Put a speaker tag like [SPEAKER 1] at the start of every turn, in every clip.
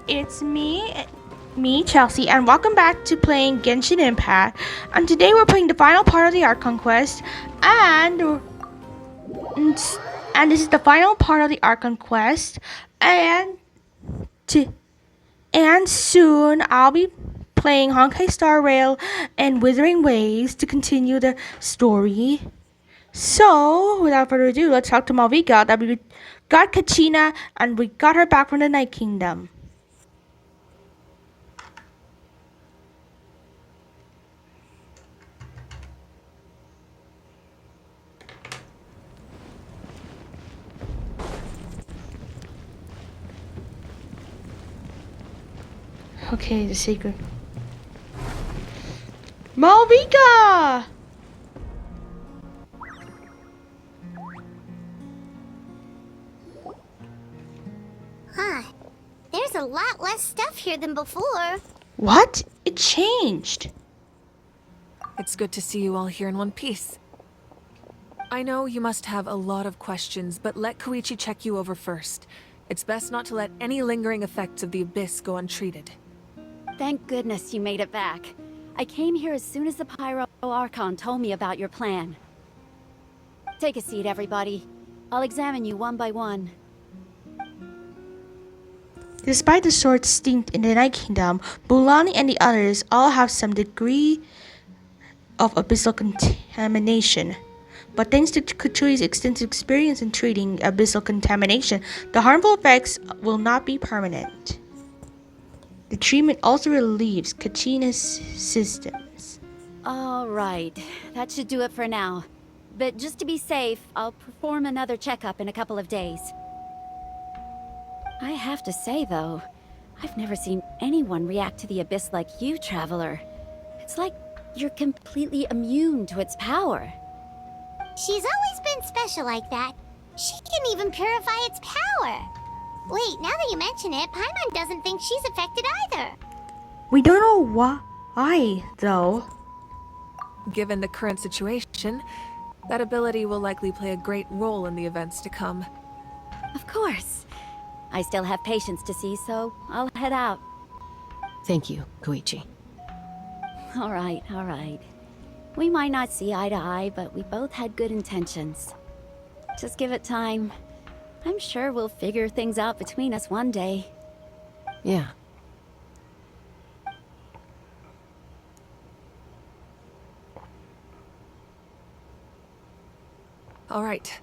[SPEAKER 1] it's me, Chelsea, and welcome back to playing Genshin Impact. And today we're playing the final part of the Archon quest, and this is the final part of the Archon quest, and to, and soon I'll be playing Honkai Star Rail and Withering Waves to continue the story. So, without further ado, let's talk to Malvika. That we got Kachina, and we got her back from the Night Kingdom. Okay, the secret. Malvika!
[SPEAKER 2] Huh. There's a lot less stuff here than before.
[SPEAKER 1] What? It changed.
[SPEAKER 3] It's good to see you all here in one piece. I know you must have a lot of questions, but let Koichi check you over first. It's best not to let any lingering effects of the Abyss go untreated.
[SPEAKER 4] Thank goodness you made it back. I came here as soon as the Pyro Archon told me about your plan. Take a seat, everybody. I'll examine you one by one.
[SPEAKER 1] Despite the short stint in the Night Kingdom, Bulani and the others all have some degree of abyssal contamination. But thanks to Kuchui's extensive experience in treating abyssal contamination, the harmful effects will not be permanent. The treatment also relieves Kachina's systems.
[SPEAKER 4] Alright, that should do it for now. But just to be safe, I'll perform another checkup in a couple of days. I have to say, though, I've never seen anyone react to the Abyss like you, Traveler. It's like you're completely immune to its power.
[SPEAKER 2] She's always been special like that. She can even purify its power. Wait, now that you mention it, Paimon doesn't think she's affected either.
[SPEAKER 1] We don't know why, though.
[SPEAKER 3] Given the current situation, that ability will likely play a great role in the events to come.
[SPEAKER 4] Of course. I still have patients to see, so I'll head out.
[SPEAKER 5] Thank you, Koichi.
[SPEAKER 4] Alright. We might not see eye to eye, but we both had good intentions. Just give it time. I'm sure we'll figure things out between us one day.
[SPEAKER 5] Yeah.
[SPEAKER 3] Alright.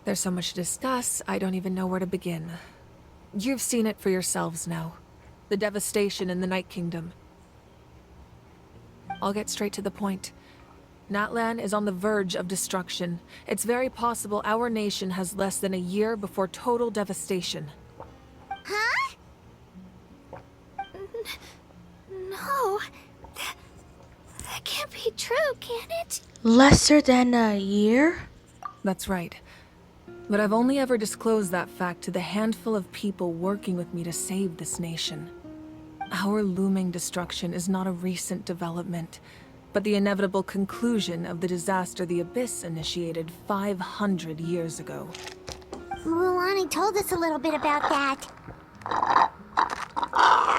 [SPEAKER 3] There's so much to discuss, I don't even know where to begin. You've seen it for yourselves now. The devastation in the Night Kingdom. I'll get straight to the point. Natlan is on the verge of destruction. It's very possible our nation has less than a year before total devastation.
[SPEAKER 2] Huh? No. That can't be true, can it?
[SPEAKER 1] Lesser than a year?
[SPEAKER 3] That's right. But I've only ever disclosed that fact to the handful of people working with me to save this nation. Our looming destruction is not a recent development, but the inevitable conclusion of the disaster the Abyss initiated 500 years ago.
[SPEAKER 2] Mulani told us a little bit about that.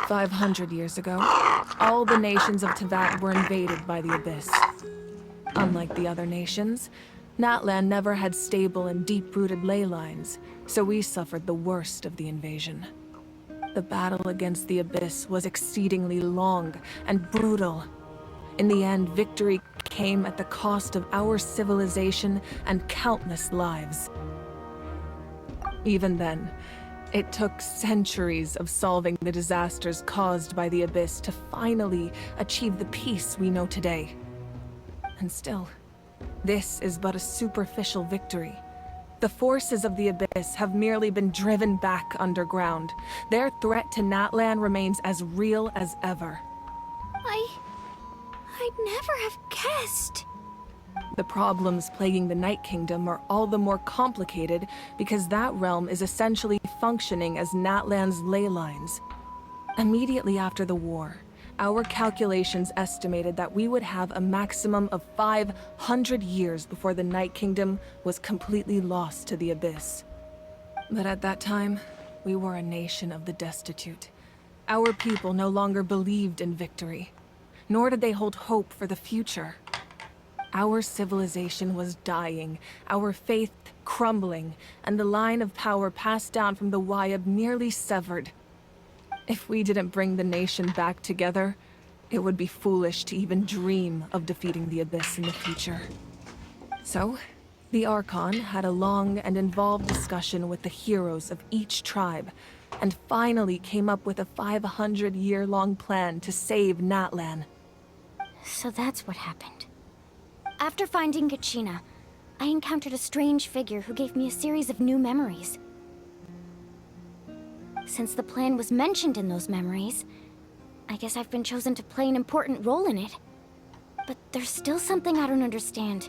[SPEAKER 3] 500 years ago, all the nations of Teyvat were invaded by the Abyss. Unlike the other nations, Natlan never had stable and deep-rooted ley lines, so we suffered the worst of the invasion. The battle against the Abyss was exceedingly long and brutal. In the end, victory came at the cost of our civilization and countless lives. Even then, it took centuries of solving the disasters caused by the Abyss to finally achieve the peace we know today. And still, this is but a superficial victory. The forces of the Abyss have merely been driven back underground. Their threat to Natlan remains as real as ever.
[SPEAKER 2] I'd never have guessed.
[SPEAKER 3] The problems plaguing the Night Kingdom are all the more complicated because that realm is essentially functioning as Natlan's ley lines. Immediately after the war, our calculations estimated that we would have a maximum of 500 years before the Night Kingdom was completely lost to the Abyss. But at that time, we were a nation of the destitute. Our people no longer believed in victory, nor did they hold hope for the future. Our civilization was dying, our faith crumbling, and the line of power passed down from the Wyab nearly severed. If we didn't bring the nation back together, it would be foolish to even dream of defeating the Abyss in the future. So, the Archon had a long and involved discussion with the heroes of each tribe, and finally came up with a 500-year-long plan to save Natlan.
[SPEAKER 2] So that's what happened. After finding Kachina, I encountered a strange figure who gave me a series of new memories. Since the plan was mentioned in those memories, I guess I've been chosen to play an important role in it. But there's still something I don't understand.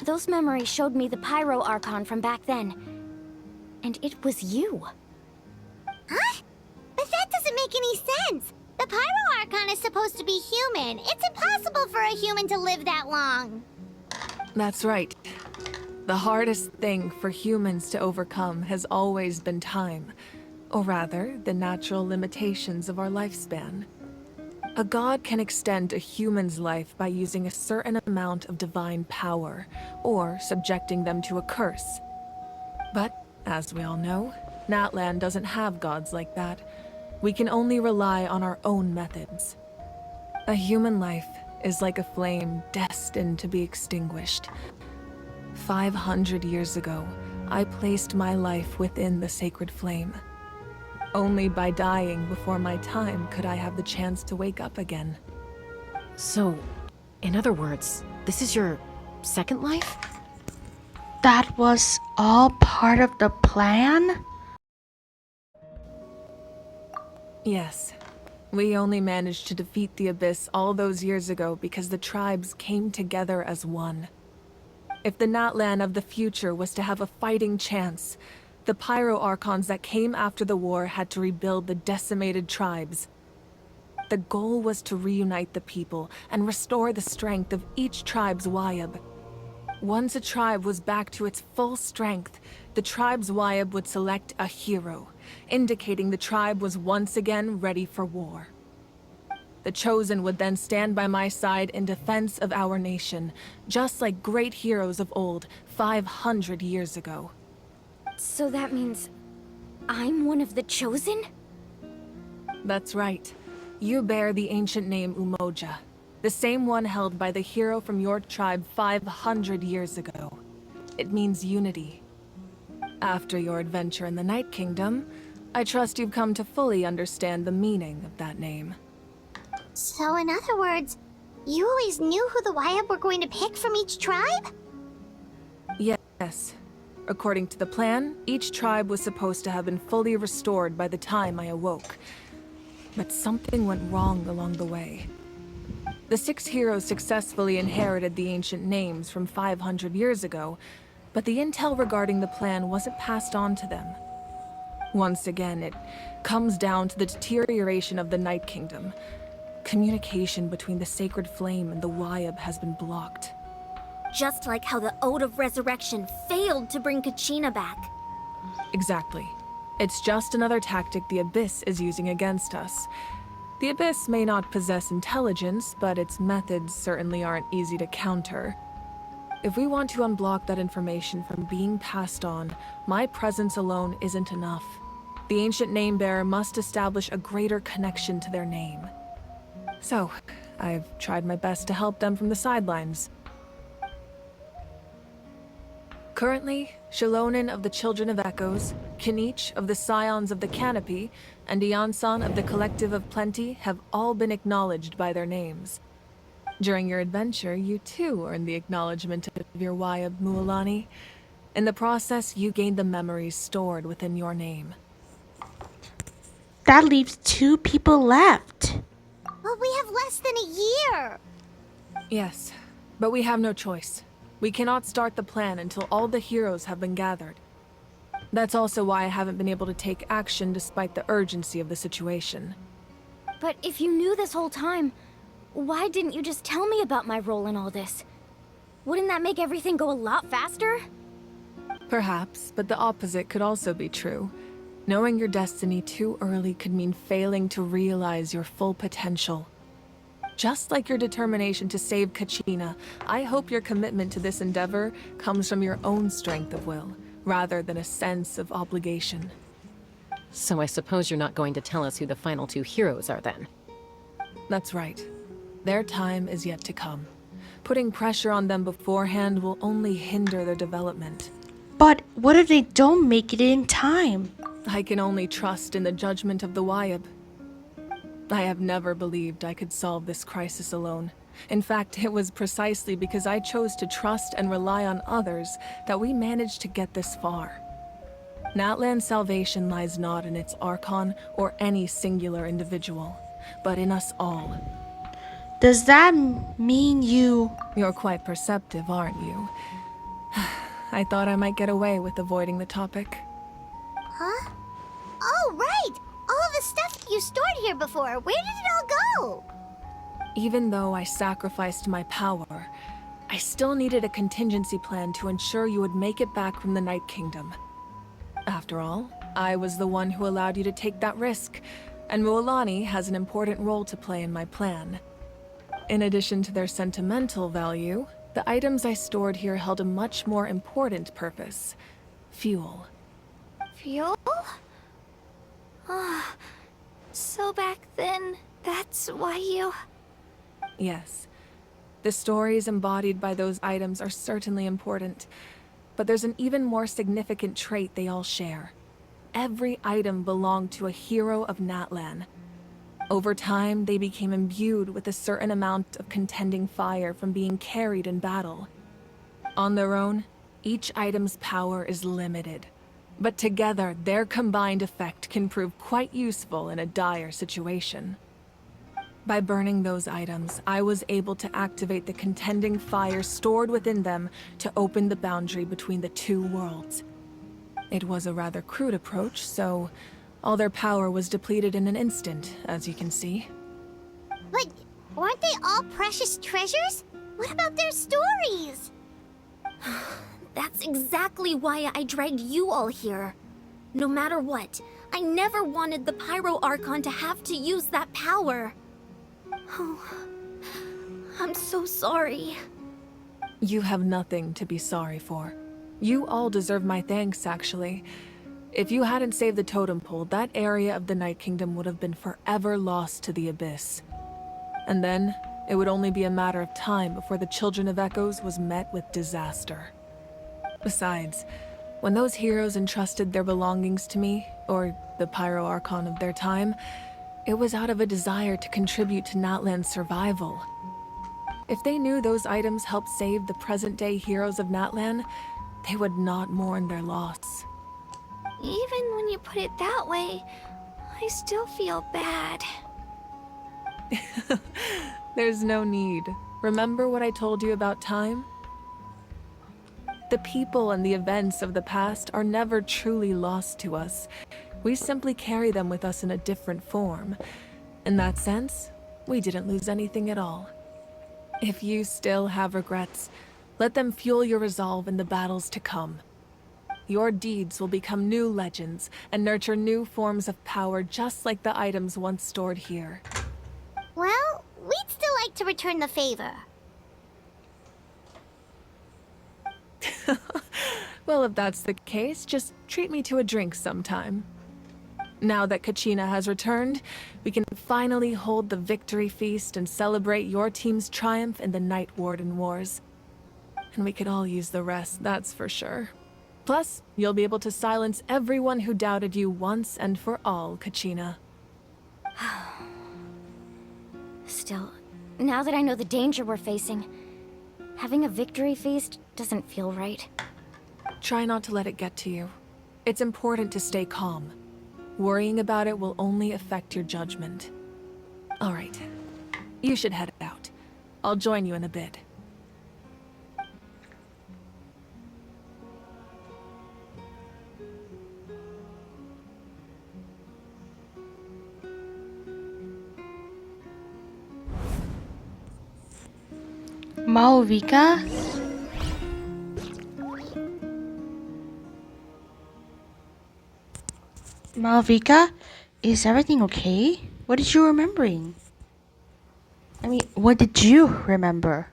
[SPEAKER 2] Those memories showed me the Pyro Archon from back then. And it was you. Huh? But that doesn't make any sense! The Pyro Archon is supposed to be human. It's impossible for a human to live that long.
[SPEAKER 3] That's right. The hardest thing for humans to overcome has always been time. Or rather, the natural limitations of our lifespan. A god can extend a human's life by using a certain amount of divine power, or subjecting them to a curse. But, as we all know, Natlan doesn't have gods like that. We can only rely on our own methods. A human life is like a flame destined to be extinguished. 500 years ago, I placed my life within the sacred flame. Only by dying before my time could I have the chance to wake up again.
[SPEAKER 5] So, in other words, this is your second life?
[SPEAKER 1] That was all part of the plan?
[SPEAKER 3] Yes. We only managed to defeat the Abyss all those years ago because the tribes came together as one. If the Natlan of the future was to have a fighting chance, the Pyro Archons that came after the war had to rebuild the decimated tribes. The goal was to reunite the people and restore the strength of each tribe's Wyab. Once a tribe was back to its full strength, the tribe's Wyab would select a hero, indicating the tribe was once again ready for war. The Chosen would then stand by my side in defense of our nation, just like great heroes of old, 500 years ago.
[SPEAKER 2] So that means I'm one of the Chosen?
[SPEAKER 3] That's right. You bear the ancient name Umoja, the same one held by the hero from your tribe 500 years ago. It means unity. After your adventure in the Night Kingdom, I trust you've come to fully understand the meaning of that name.
[SPEAKER 2] So in other words, you always knew who the Wyab were going to pick from each tribe?
[SPEAKER 3] Yes. According to the plan, each tribe was supposed to have been fully restored by the time I awoke. But something went wrong along the way. The 6 heroes successfully inherited the ancient names from 500 years ago, but the intel regarding the plan wasn't passed on to them. Once again, it comes down to the deterioration of the Night Kingdom. Communication between the Sacred Flame and the Wyab has been blocked.
[SPEAKER 2] Just like how the Ode of Resurrection failed to bring Kachina back.
[SPEAKER 3] Exactly. It's just another tactic the Abyss is using against us. The Abyss may not possess intelligence, but its methods certainly aren't easy to counter. If we want to unblock that information from being passed on, my presence alone isn't enough. The ancient name-bearer must establish a greater connection to their name. So, I've tried my best to help them from the sidelines. Currently, Shilonin of the Children of Echoes, Kinich of the Scions of the Canopy, and Iansan of the Collective of Plenty have all been acknowledged by their names. During your adventure, you too earned the acknowledgement of your Wyab Mualani. In the process, you gained the memories stored within your name.
[SPEAKER 1] That leaves 2 people left.
[SPEAKER 2] But we have less than a year!
[SPEAKER 3] Yes, but we have no choice. We cannot start the plan until all the heroes have been gathered. That's also why I haven't been able to take action despite the urgency of the situation.
[SPEAKER 2] But if you knew this whole time, why didn't you just tell me about my role in all this? Wouldn't that make everything go a lot faster?
[SPEAKER 3] Perhaps, but the opposite could also be true. Knowing your destiny too early could mean failing to realize your full potential. Just like your determination to save Kachina, I hope your commitment to this endeavor comes from your own strength of will, rather than a sense of obligation.
[SPEAKER 5] So I suppose you're not going to tell us who the final two heroes are then?
[SPEAKER 3] That's right. Their time is yet to come. Putting pressure on them beforehand will only hinder their development.
[SPEAKER 1] But what if they don't make it in time?
[SPEAKER 3] I can only trust in the judgment of the Wyab. I have never believed I could solve this crisis alone. In fact, it was precisely because I chose to trust and rely on others that we managed to get this far. Natlan's salvation lies not in its Archon or any singular individual, but in us all.
[SPEAKER 1] Does that mean you...
[SPEAKER 3] You're quite perceptive, aren't you? I thought I might get away with avoiding the topic.
[SPEAKER 6] Huh? Oh, right! All the stuff you stored here before, where did it all go?
[SPEAKER 3] Even though I sacrificed my power, I still needed a contingency plan to ensure you would make it back from the Night Kingdom. After all, I was the one who allowed you to take that risk, and Mualani has an important role to play in my plan. In addition to their sentimental value, the items I stored here held a much more important purpose: fuel.
[SPEAKER 6] Fuel? Ah, so back then, that's why you...
[SPEAKER 3] Yes. The stories embodied by those items are certainly important, but there's an even more significant trait they all share. Every item belonged to a hero of Natlan. Over time, they became imbued with a certain amount of contending fire from being carried in battle. On their own, each item's power is limited, but together, their combined effect can prove quite useful in a dire situation. By burning those items, I was able to activate the contending fire stored within them to open the boundary between the two worlds. It was a rather crude approach, so all their power was depleted in an instant, as you can see.
[SPEAKER 6] But weren't they all precious treasures? What about their stories?
[SPEAKER 2] That's exactly why I dragged you all here. No matter what, I never wanted the Pyro Archon to have to use that power. Oh, I'm so sorry.
[SPEAKER 3] You have nothing to be sorry for. You all deserve my thanks, actually. If you hadn't saved the totem pole, that area of the Night Kingdom would have been forever lost to the Abyss. And then, it would only be a matter of time before the Children of Echoes was met with disaster. Besides, when those heroes entrusted their belongings to me, or the Pyro Archon of their time, it was out of a desire to contribute to Natlan's survival. If they knew those items helped save the present-day heroes of Natlan, they would not mourn their loss.
[SPEAKER 6] Even when you put it that way, I still feel bad.
[SPEAKER 3] There's no need. Remember what I told you about time? The people and the events of the past are never truly lost to us. We simply carry them with us in a different form. In that sense, we didn't lose anything at all. If you still have regrets, let them fuel your resolve in the battles to come. Your deeds will become new legends and nurture new forms of power just like the items once stored here.
[SPEAKER 6] Well, we'd still like to return the favor.
[SPEAKER 3] Well, if that's the case, just treat me to a drink sometime. Now that Kachina has returned, we can finally hold the victory feast and celebrate your team's triumph in the Night Warden Wars. And we could all use the rest, that's for sure. Plus, you'll be able to silence everyone who doubted you once and for all, Kachina.
[SPEAKER 2] Still, now that I know the danger we're facing, having a victory feast doesn't feel right.
[SPEAKER 3] Try not to let it get to you. It's important to stay calm. Worrying about it will only affect your judgment. All right. You should head out. I'll join you in a bit.
[SPEAKER 1] Mauvika? Malvika, is everything okay? What did you remembering? I mean, what did you remember?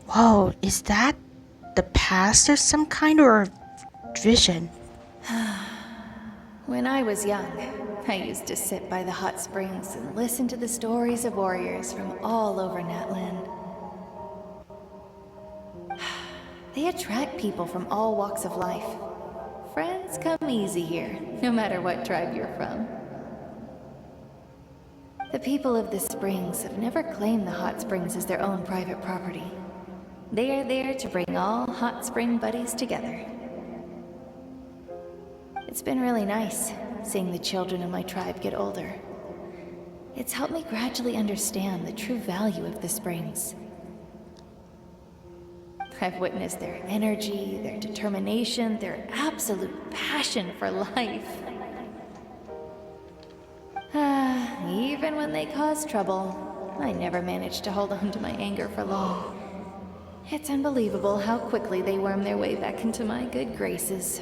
[SPEAKER 1] Whoa, is that the past or some kind or vision?
[SPEAKER 7] When I was young, I used to sit by the hot springs and listen to the stories of warriors from all over Natlan. They attract people from all walks of life. Friends come easy here, no matter what tribe you're from. The people of the springs have never claimed the hot springs as their own private property. They are there to bring all hot spring buddies together. It's been really nice, seeing the children of my tribe get older. It's helped me gradually understand the true value of the springs. I've witnessed their energy, their determination, their absolute passion for life. Even when they cause trouble, I never managed to hold on to my anger for long. It's unbelievable how quickly they worm their way back into my good graces.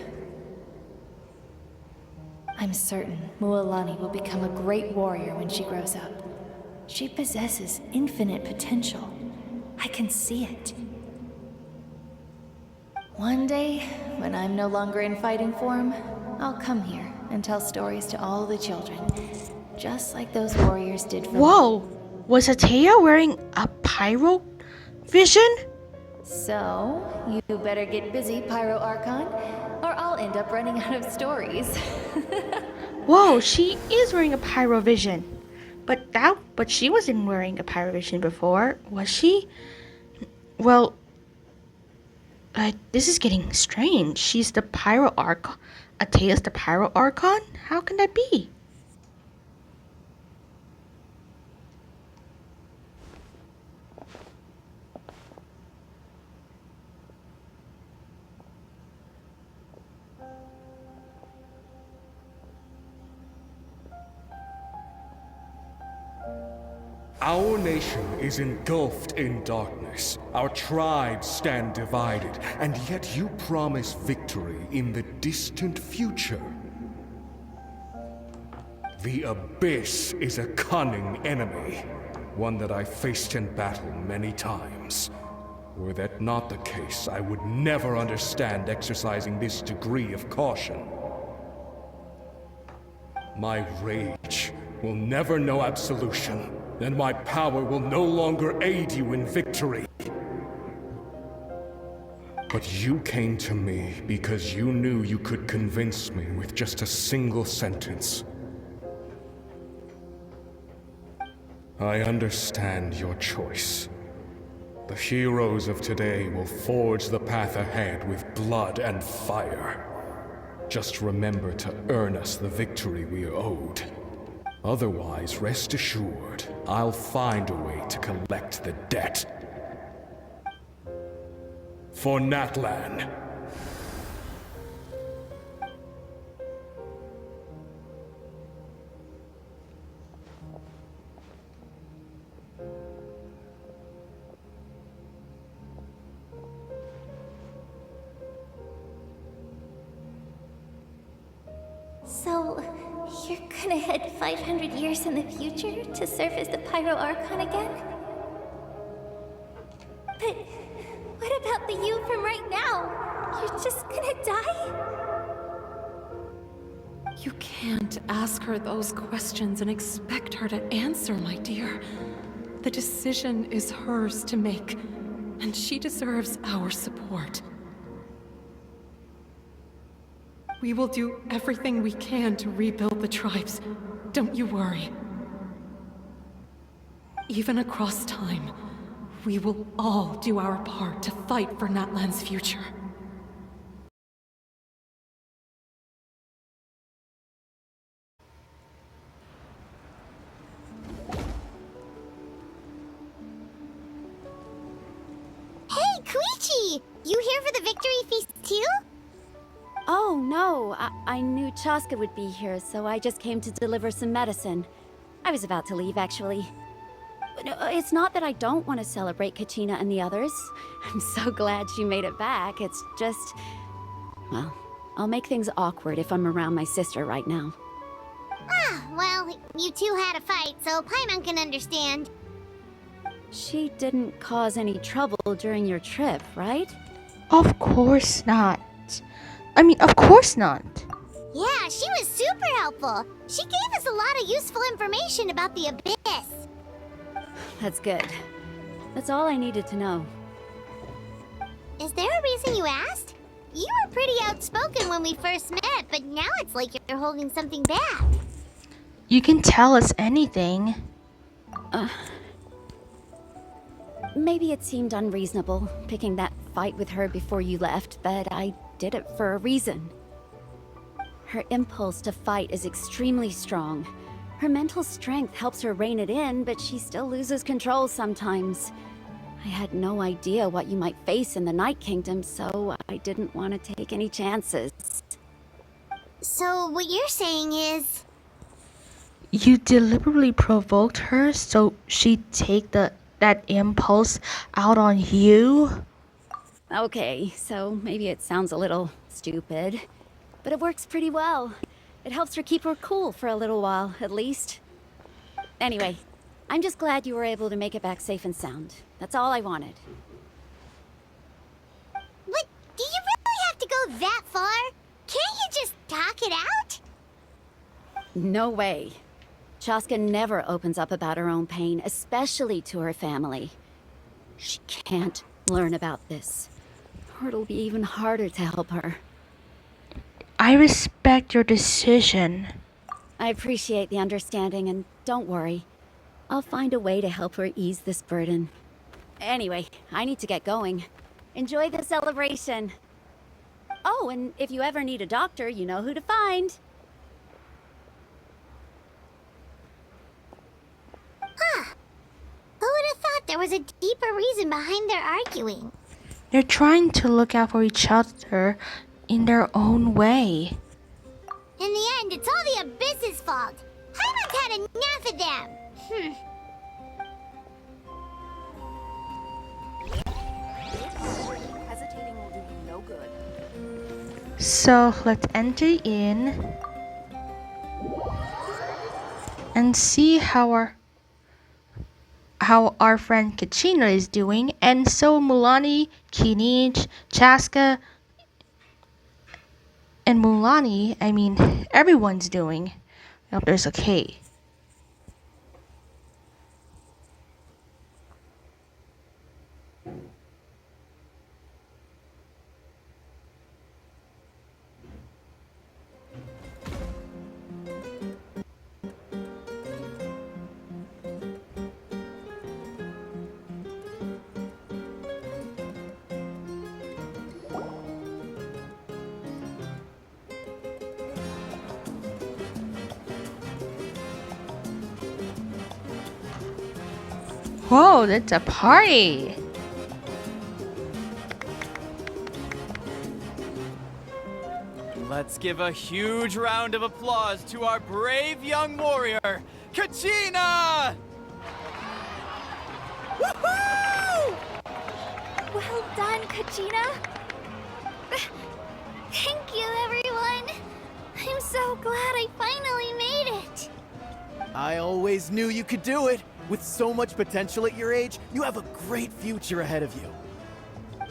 [SPEAKER 7] I'm certain Mualani will become a great warrior when she grows up. She possesses infinite potential. I can see it. One day, when I'm no longer in fighting form, I'll come here and tell stories to all the children, just like those warriors did for me.
[SPEAKER 1] Whoa! Was Atea wearing a pyro vision?
[SPEAKER 7] So, you better get busy, Pyro Archon, or I'll end up running out of stories.
[SPEAKER 1] Whoa, she is wearing a pyro vision. But she wasn't wearing a pyro vision before, was she? Well, this is getting strange. She's the pyro archon. Atea's the pyro archon? How can that be?
[SPEAKER 8] Our nation is engulfed in darkness. Our tribes stand divided, and yet you promise victory in the distant future. The Abyss is a cunning enemy, one that I faced in battle many times. Were that not the case, I would never understand exercising this degree of caution. My rage will never know absolution, and my power will no longer aid you in victory. But you came to me because you knew you could convince me with just a single sentence. I understand your choice. The heroes of today will forge the path ahead with blood and fire. Just remember to earn us the victory we are owed. Otherwise, rest assured, I'll find a way to collect the debt. For Natlan.
[SPEAKER 6] So, you're gonna head 500 years in the future to serve as the Pyro Archon again? But what about the you from right now? You're just gonna die?
[SPEAKER 5] You can't ask her those questions and expect her to answer, my dear. The decision is hers to make, and she deserves our support. We will do everything we can to rebuild the tribes. Don't you worry. Even across time, we will all do our part to fight for Natlan's future.
[SPEAKER 6] Hey, Koichi! You here for the victory feast too?
[SPEAKER 4] Oh, no. I knew Chaska would be here, so I just came to deliver some medicine. I was about to leave, actually. No, it's not that I don't want to celebrate Kachina and the others. I'm so glad she made it back. It's just... well, I'll make things awkward if I'm around my sister right now.
[SPEAKER 6] Ah, well, you two had a fight, so Paimon can understand.
[SPEAKER 4] She didn't cause any trouble during your trip, right?
[SPEAKER 1] Of course not. I mean, of course not.
[SPEAKER 6] Yeah, she was super helpful. She gave us a lot of useful information about the Abyss.
[SPEAKER 4] That's good. That's all I needed to know.
[SPEAKER 6] Is there a reason you asked? You were pretty outspoken when we first met, but now it's like you're holding something back.
[SPEAKER 1] You can tell us anything.
[SPEAKER 4] Maybe it seemed unreasonable, picking that fight with her before you left, but I did it for a reason. Her impulse to fight is extremely strong. Her mental strength helps her rein it in, but she still loses control sometimes. I had no idea what you might face in the Night Kingdom, so I didn't want to take any chances.
[SPEAKER 6] So what you're saying is...
[SPEAKER 1] You deliberately provoked her so she'd take that impulse out on you?
[SPEAKER 4] Okay, so maybe it sounds a little stupid, but it works pretty well. It helps her keep her cool for a little while, at least. Anyway, I'm just glad you were able to make it back safe and sound. That's all I wanted.
[SPEAKER 6] But do you really have to go that far? Can't you just talk it out?
[SPEAKER 4] No way. Chaska never opens up about her own pain, especially to her family. She can't learn about this, or it'll be even harder to help her.
[SPEAKER 1] I respect your decision.
[SPEAKER 4] I appreciate the understanding, and don't worry. I'll find a way to help her ease this burden. Anyway, I need to get going. Enjoy the celebration. Oh, and if you ever need a doctor, you know who to find.
[SPEAKER 6] Who would have thought there was a deeper reason behind their arguing?
[SPEAKER 1] They're trying to look out for each other in their own way.
[SPEAKER 6] In the end, it's all the Abyss's fault. Paimon's had enough of them.
[SPEAKER 2] Hesitating will do you no good.
[SPEAKER 1] So let's enter in and see how our friend Kachina is doing, and so Mulani, Kinich, Chaska, and Mulani, I mean everyone's doing. I hope there's okay. Whoa, that's a party!
[SPEAKER 9] Let's give a huge round of applause to our brave young warrior, Kachina! Woohoo!
[SPEAKER 6] Well done, Kachina. Thank you, everyone. I'm so glad I finally made it.
[SPEAKER 9] I always knew you could do it. With so much potential at your age, you have a great future ahead of you.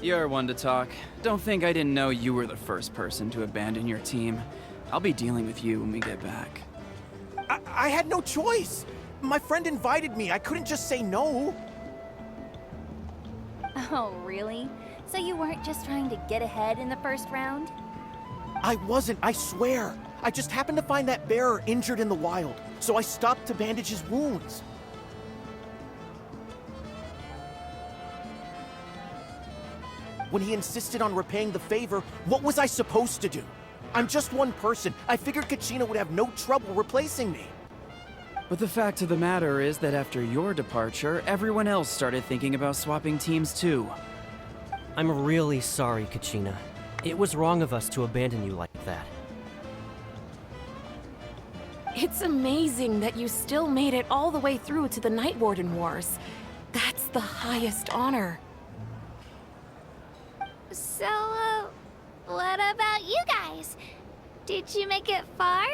[SPEAKER 10] You're one to talk. Don't think I didn't know you were the first person to abandon your team. I'll be dealing with you when we get back.
[SPEAKER 9] I had no choice. My friend invited me. I couldn't just say no.
[SPEAKER 2] Oh, really? So you weren't just trying to get ahead in the first round?
[SPEAKER 9] I wasn't, I swear. I just happened to find that bearer injured in the wild, so I stopped to bandage his wounds. When he insisted on repaying the favor, what was I supposed to do? I'm just one person. I figured Kachina would have no trouble replacing me.
[SPEAKER 10] But the fact of the matter is that after your departure, everyone else started thinking about swapping teams too.
[SPEAKER 11] I'm really sorry, Kachina. It was wrong of us to abandon you like
[SPEAKER 9] that.
[SPEAKER 5] It's amazing that you still made it all the way through to the Night Warden Wars. That's the highest honor.
[SPEAKER 6] So, what about you guys? Did you make it far?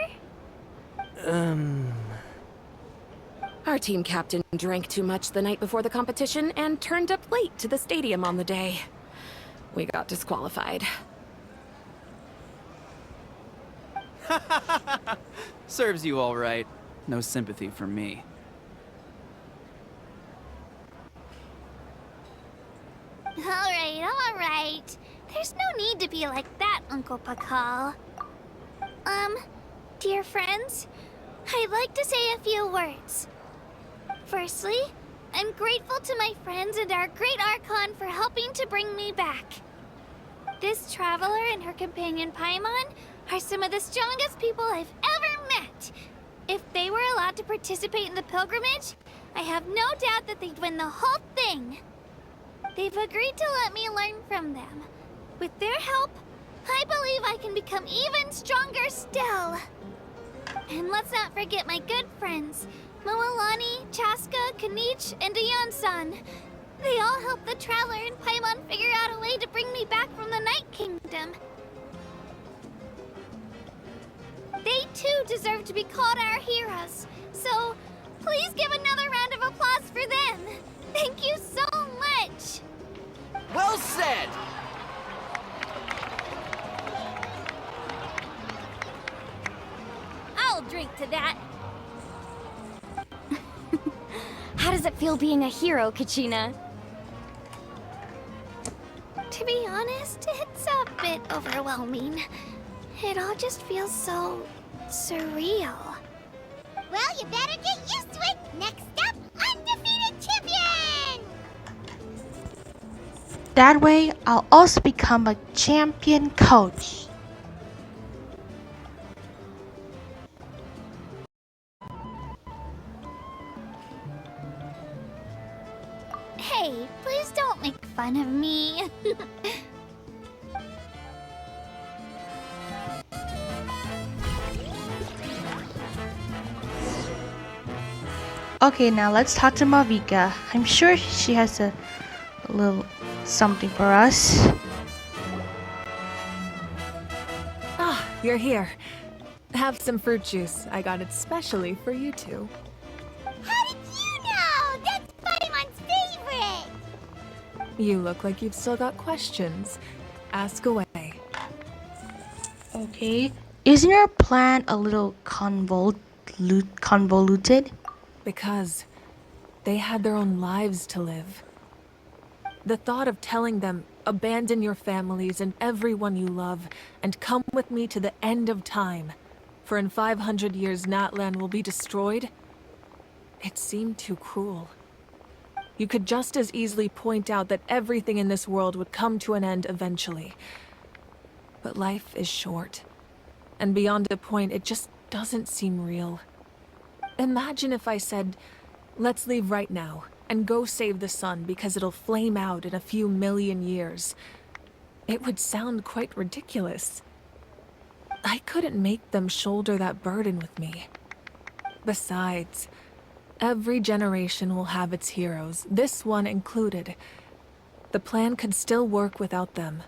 [SPEAKER 5] Our team captain drank too much the night before the competition and turned up late to the stadium on the day. We got disqualified.
[SPEAKER 10] Serves you all right. No sympathy from me.
[SPEAKER 6] All right. There's no need to be like that, Uncle Pakal. Dear friends, I'd like to say a few words. Firstly, I'm grateful to my friends and our great Archon for helping to bring me back. This traveler and her companion Paimon are some of the strongest people I've ever met. If they were allowed to participate in the pilgrimage, I have no doubt that they'd win the whole thing. They've agreed to let me learn from them. With their help, I believe I can become even stronger still. And let's not forget my good friends, Moalani, Chaska, Kanich, and Ayan-san. They all helped the Traveler and Paimon figure out a way to bring me back from the Night Kingdom. They too deserve to be called our heroes. So, please give another round of applause for them. Thank you so much.
[SPEAKER 9] Well said!
[SPEAKER 6] I'll drink to that.
[SPEAKER 2] How does it feel being a hero, Kachina?
[SPEAKER 6] To be honest, it's a bit overwhelming. It all just feels so surreal. Well, you better get used to it. Next up, undefeated champion!
[SPEAKER 1] That way, I'll also become a champion coach.
[SPEAKER 6] Hey, please don't make fun of me.
[SPEAKER 1] Okay, now let's talk to Malvika. I'm sure she has a little something for us.
[SPEAKER 3] Ah, you're here. Have some fruit juice. I got it specially for you two.
[SPEAKER 6] How did you know? That's Paimon's favorite!
[SPEAKER 3] You look like you've still got questions. Ask away.
[SPEAKER 1] Okay. Isn't your plan a little convoluted?
[SPEAKER 3] Because they had their own lives to live. The thought of telling them, abandon your families and everyone you love, and come with me to the end of time, for in 500 years Natlan will be destroyed, it seemed too cruel. You could just as easily point out that everything in this world would come to an end eventually. But life is short, and beyond a point, it just doesn't seem real. Imagine if I said, let's leave right now, and go save the sun because it'll flame out in a few million years. It would sound quite ridiculous. I couldn't make them shoulder that burden with me. Besides, every generation will have its heroes, this one included. The plan could still work without them.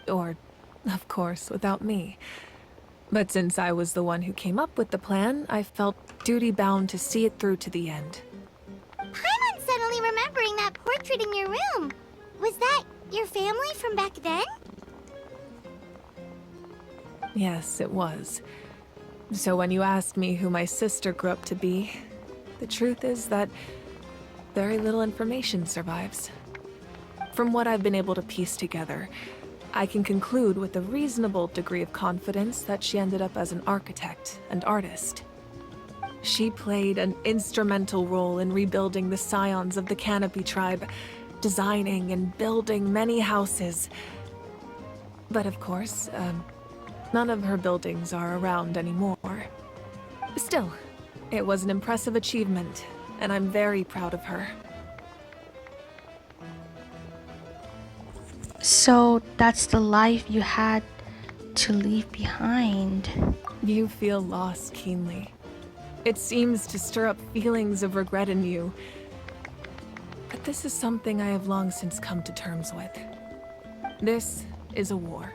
[SPEAKER 3] Or, of course, without me. But since I was the one who came up with the plan, I felt duty-bound to see it through to the end.
[SPEAKER 6] Paimon's suddenly remembering that portrait in your room. Was that your family from back then?
[SPEAKER 3] Yes, it was. So when you asked me who my sister grew up to be, the truth is that very little information survives. From what I've been able to piece together, I can conclude with a reasonable degree of confidence that she ended up as an architect and artist. She played an instrumental role in rebuilding the scions of the Canopy tribe, designing and building many houses. But of course, none of her buildings are around anymore. Still, it was an impressive achievement, and I'm very proud of her.
[SPEAKER 1] So that's the life you had to leave behind.
[SPEAKER 3] You feel loss keenly. It seems to stir up feelings of regret in you. But this is something I have long since come to terms with. This is a war,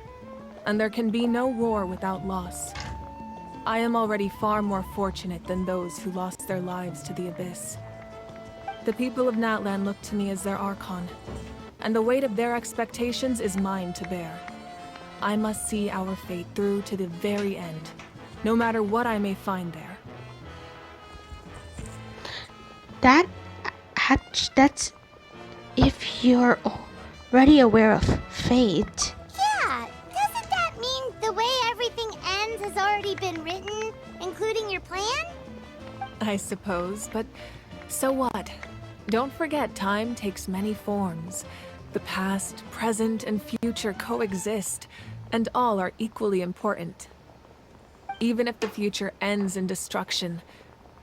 [SPEAKER 3] and there can be no war without loss. I am already far more fortunate than those who lost their lives to the Abyss. The people of Natlan look to me as their Archon, and the weight of their expectations is mine to bear. I must see our fate through to the very end, no matter what I may find there.
[SPEAKER 1] That's if you're already aware of fate.
[SPEAKER 6] Yeah, doesn't that mean the way everything ends has already been written, including your plan?
[SPEAKER 3] I suppose, but so what? Don't forget, time takes many forms. The past, present, and future coexist, and all are equally important. Even if the future ends in destruction,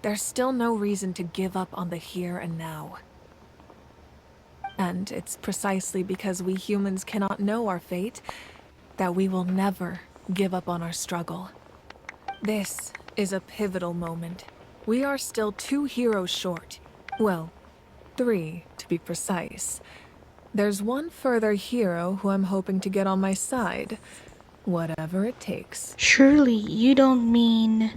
[SPEAKER 3] there's still no reason to give up on the here and now. And it's precisely because we humans cannot know our fate that we will never give up on our struggle. This is a pivotal moment. We are still 2 heroes short. Well, 3 to be precise. There's one further hero who I'm hoping to get on my side, whatever it takes.
[SPEAKER 1] Surely you don't mean...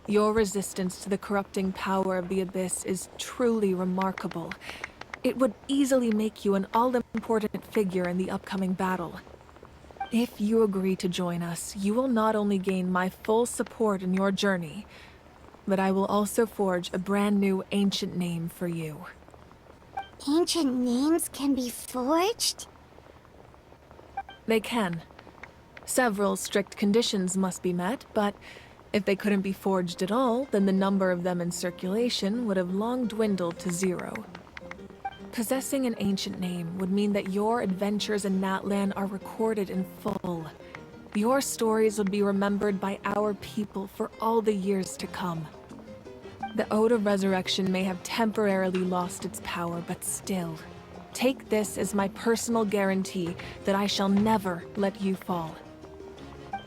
[SPEAKER 3] Your resistance to the corrupting power of the Abyss is truly remarkable. It would easily make you an all-important figure in the upcoming battle. If you agree to join us, you will not only gain my full support in your journey, but I will also forge a brand new ancient name for you.
[SPEAKER 6] Ancient names can be forged?
[SPEAKER 3] They can. Several strict conditions must be met, but if they couldn't be forged at all, then the number of them in circulation would have long dwindled to 0. Possessing an ancient name would mean that your adventures in Natlan are recorded in full. Your stories would be remembered by our people for all the years to come. The Ode of Resurrection may have temporarily lost its power, but still, take this as my personal guarantee that I shall never let you fall.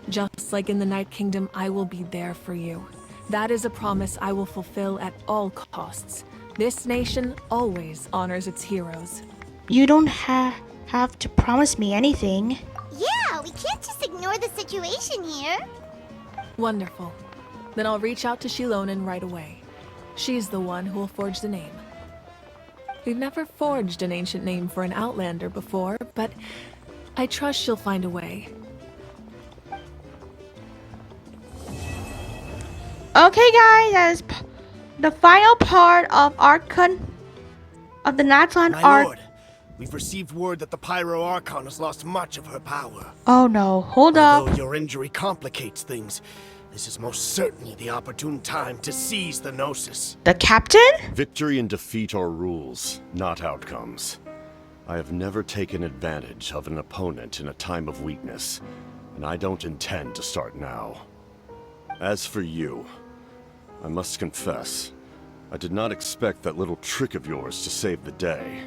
[SPEAKER 3] Just like in the Night Kingdom, I will be there for you. That is a promise I will fulfill at all costs. This nation always honors its heroes.
[SPEAKER 1] You don't have to promise me anything.
[SPEAKER 6] Yeah, we can't just ignore the situation here.
[SPEAKER 3] Wonderful. Then I'll reach out to Shilonen right away. She's the one who will forge the name. We've never forged an ancient name for an Outlander before, but I trust she'll find a way.
[SPEAKER 1] Okay guys, that is the final part of Archon of the Natlan
[SPEAKER 9] My
[SPEAKER 1] arc.
[SPEAKER 9] lord, we've received word that the Pyro Archon has lost much of her power.
[SPEAKER 1] Oh no, hold
[SPEAKER 9] Although
[SPEAKER 1] up.
[SPEAKER 9] your injury complicates things, this is most certainly the opportune time to seize the Gnosis.
[SPEAKER 1] The captain?
[SPEAKER 11] Victory and defeat are rules, not outcomes. I have never taken advantage of an opponent in a time of weakness, and I don't intend to start now. As for you, I must confess, I did not expect that little trick of yours to save the day.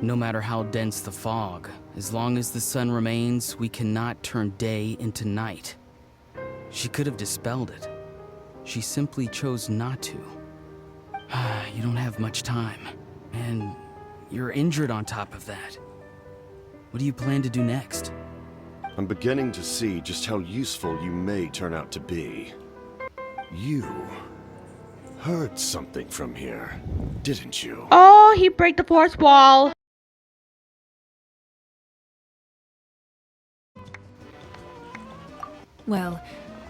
[SPEAKER 12] No matter how dense the fog, as long as the sun remains, we cannot turn day into night. She could have dispelled it. She simply chose not to. You don't have much time, and you're injured on top of that. What do you plan to do next?
[SPEAKER 11] I'm beginning to see just how useful you may turn out to be. You heard something from here, didn't you?
[SPEAKER 1] Oh, he break the fourth wall.
[SPEAKER 3] Well,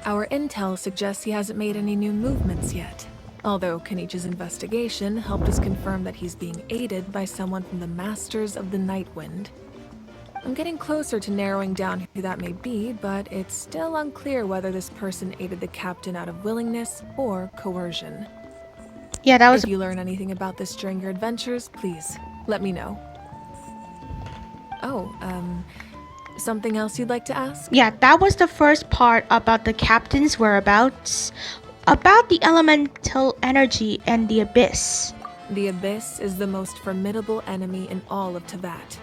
[SPEAKER 3] our intel suggests he hasn't made any new movements yet. Although Kenichi's investigation helped us confirm that he's being aided by someone from the Masters of the Nightwind. I'm getting closer to narrowing down who that may be, but it's still unclear whether this person aided the captain out of willingness or coercion.
[SPEAKER 1] Yeah, that was...
[SPEAKER 3] If you learn anything about this during your adventures, please let me know. Oh, something else you'd like to ask?
[SPEAKER 1] Yeah, that was the first part about the captain's whereabouts. About the elemental energy and the Abyss.
[SPEAKER 3] The Abyss is the most formidable enemy in all of Teyvat.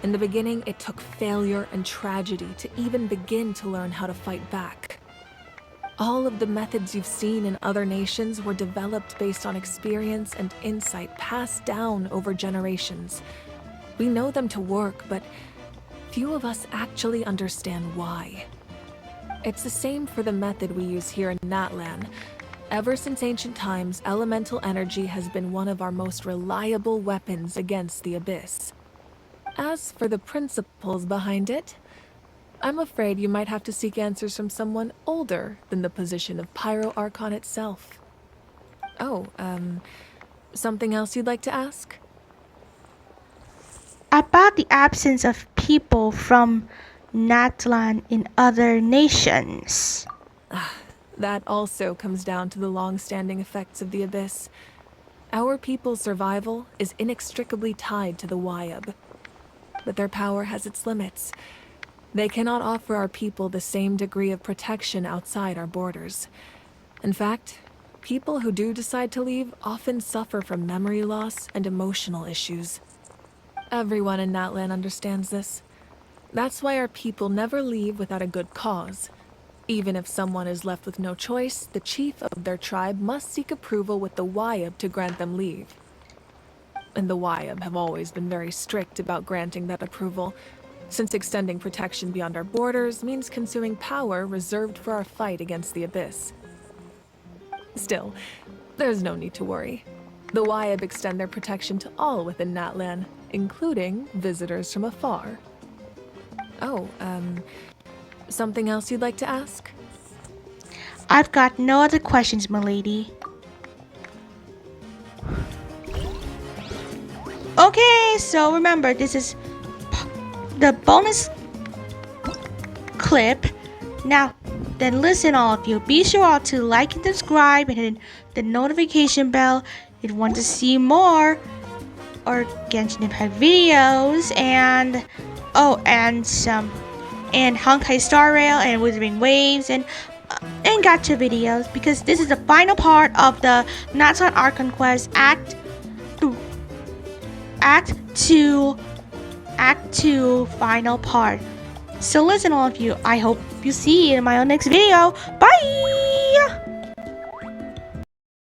[SPEAKER 3] In the beginning, it took failure and tragedy to even begin to learn how to fight back. All of the methods you've seen in other nations were developed based on experience and insight passed down over generations. We know them to work, but few of us actually understand why. It's the same for the method we use here in Natlan. Ever since ancient times, elemental energy has been one of our most reliable weapons against the Abyss. As for the principles behind it, I'm afraid you might have to seek answers from someone older than the position of Pyro Archon itself. Oh, something else you'd like to ask?
[SPEAKER 1] About the absence of people from Natlan in other nations.
[SPEAKER 3] That also comes down to the long-standing effects of the Abyss. Our people's survival is inextricably tied to the Wyab. But their power has its limits. They cannot offer our people the same degree of protection outside our borders. In fact, people who do decide to leave often suffer from memory loss and emotional issues. Everyone in Natlan understands this. That's why our people never leave without a good cause. Even if someone is left with no choice, the chief of their tribe must seek approval with the Wyab to grant them leave. And the Wyab have always been very strict about granting that approval, since extending protection beyond our borders means consuming power reserved for our fight against the Abyss. Still, there's no need to worry. The Wyab extend their protection to all within Natlan, including visitors from afar. Oh, something else you'd like to ask?
[SPEAKER 1] I've got no other questions, milady. Okay, so remember, this is the bonus clip. Now, then listen, all of you. Be sure all to like and subscribe and hit the notification bell if you want to see more or Genshin Impact videos and Honkai Star Rail and Withering Waves and gacha videos, because this is the final part of the Natlan Archon Quest Act 2 final part. So listen, all of you, I hope you see you in my next video. Bye!